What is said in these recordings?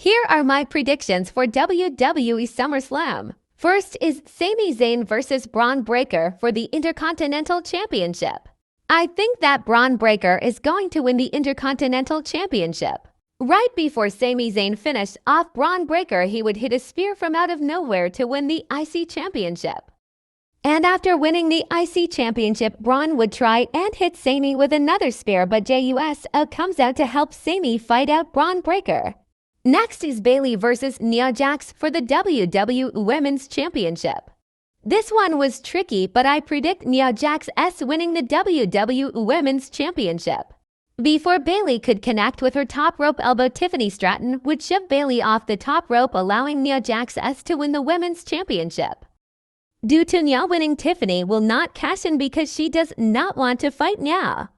Here are my predictions for WWE Summerslam. First is Sami Zayn vs. Braun Breaker for the Intercontinental Championship. I think that Braun Breaker is going to win the Intercontinental Championship. Right before Sami Zayn finished off Braun Breaker, he would hit a spear from out of nowhere to win the IC Championship. And after winning the IC Championship, Braun would try and hit Sami with another spear, but JUS comes out to help Sami fight out Braun Breaker. Next is Bayley vs. Nia Jax for the WWE Women's Championship. This one was tricky, but I predict Nia Jax winning the WWE Women's Championship. Before Bayley could connect with her top rope elbow, Tiffany Stratton would shove Bayley off the top rope, allowing Nia Jax to win the Women's Championship. Due to Nia winning, Tiffany will not cash in because she does not want to fight Nia.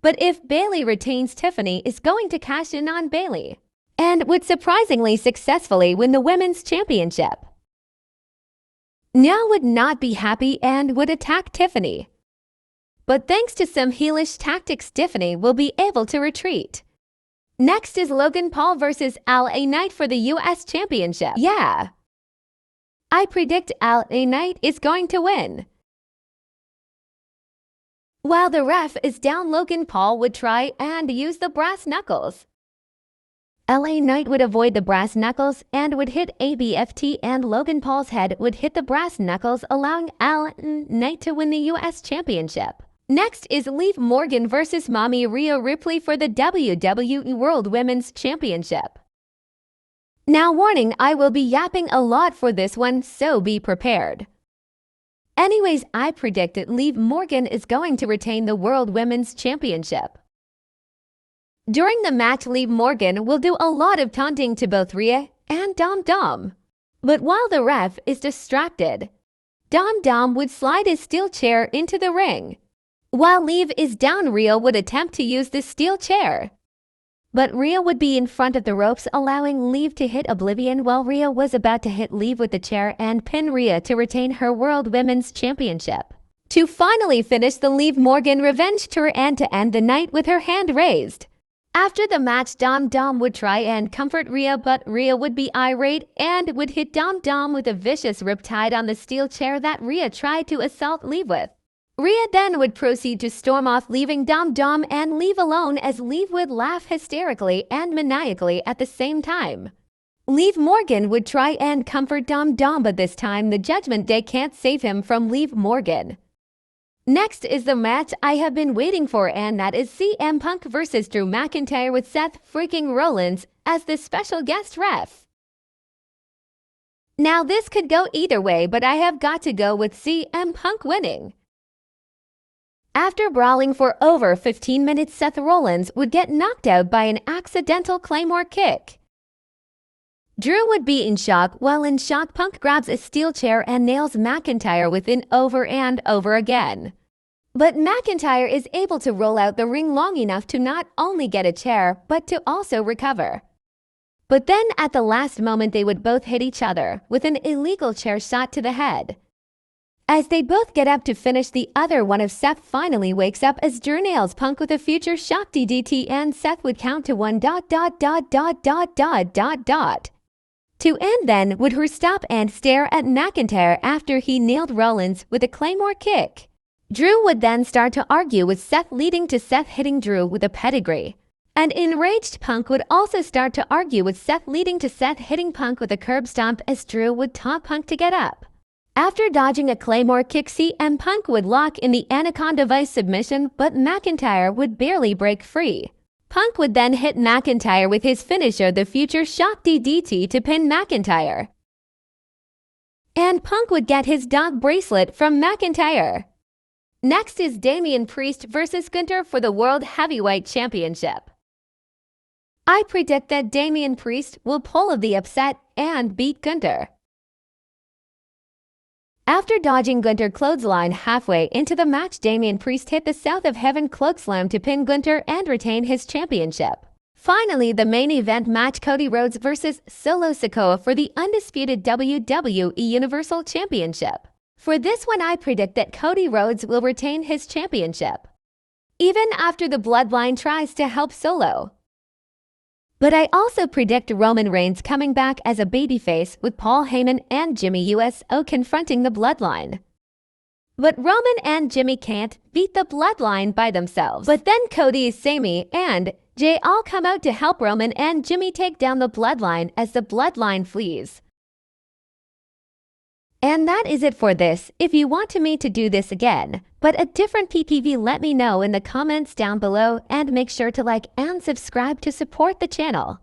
But if Bayley retains, Tiffany is going to cash in on Bayley and would surprisingly successfully win the Women's Championship. Nia would not be happy and would attack Tiffany. But thanks to some heelish tactics, Tiffany will be able to retreat. Next is Logan Paul vs. LA Knight for the US Championship. Yeah, I predict LA Knight is going to win. While the ref is down, Logan Paul would try and use the brass knuckles. LA Knight would avoid the brass knuckles and would hit ABFT, and Logan Paul's head would hit the brass knuckles, allowing LA Knight to win the US Championship. Next is Liv Morgan vs. Mommy Rhea Ripley for the WWE World Women's Championship. Now warning, I will be yapping a lot for this one, so be prepared. Anyways, I predict that Liv Morgan is going to retain the World Women's Championship. During the match, Liv Morgan will do a lot of taunting to both Rhea and Dom Dom. But while the ref is distracted, Dom Dom would slide his steel chair into the ring. While Liv is down, Rhea would attempt to use the steel chair. But Rhea would be in front of the ropes, allowing Liv to hit Oblivion while Rhea was about to hit Liv with the chair and pin Rhea to retain her World Women's Championship. To finally finish the Liv Morgan revenge tour and to end the night with her hand raised. After the match, Dom Dom would try and comfort Rhea, but Rhea would be irate and would hit Dom Dom with a vicious riptide on the steel chair that Rhea tried to assault Liv with. Rhea then would proceed to storm off, leaving Dom Dom and Liv alone, as Liv would laugh hysterically and maniacally at the same time. Liv Morgan would try and comfort Dom Dom, but this time the Judgment Day can't save him from Liv Morgan. Next is the match I have been waiting for, and that is CM Punk vs. Drew McIntyre with Seth freaking Rollins as the special guest ref. Now this could go either way, but I have got to go with CM Punk winning. After brawling for over 15 minutes, Seth Rollins would get knocked out by an accidental Claymore kick. Drew would be in shock. While in shock, Punk grabs a steel chair and nails McIntyre with it over and over again. But McIntyre is able to roll out the ring long enough to not only get a chair, but to also recover. But then at the last moment, they would both hit each other with an illegal chair shot to the head. As they both get up to finish, the other one of Seth finally wakes up as Drew nails Punk with a future shock DDT, and Seth would count to 1. To end then would her stop and stare at McIntyre after he nailed Rollins with a Claymore kick. Drew would then start to argue with Seth, leading to Seth hitting Drew with a pedigree. And enraged Punk would also start to argue with Seth, leading to Seth hitting Punk with a curb stomp as Drew would taunt Punk to get up. After dodging a Claymore kick, CM Punk would lock in the Anaconda Vice submission, but McIntyre would barely break free. Punk would then hit McIntyre with his finisher, the future shock DDT, to pin McIntyre. And Punk would get his dog bracelet from McIntyre. Next is Damian Priest vs. Gunther for the World Heavyweight Championship. I predict that Damian Priest will pull the upset and beat Gunther. After dodging Gunther clothesline halfway into the match, Damian Priest hit the South of Heaven clotheslam to pin Gunther and retain his championship. Finally, the main event match, Cody Rhodes vs. Solo Sikoa for the undisputed WWE Universal Championship. For this one, I predict that Cody Rhodes will retain his championship, even after the Bloodline tries to help Solo. But I also predict Roman Reigns coming back as a babyface with Paul Heyman and Jimmy USO confronting the Bloodline. But Roman and Jimmy can't beat the Bloodline by themselves. But then Cody, Sami, and Jay all come out to help Roman and Jimmy take down the Bloodline as the Bloodline flees. And that is it for this. If you want me to do this again, but a different PPV, let me know in the comments down below, and make sure to like and subscribe to support the channel.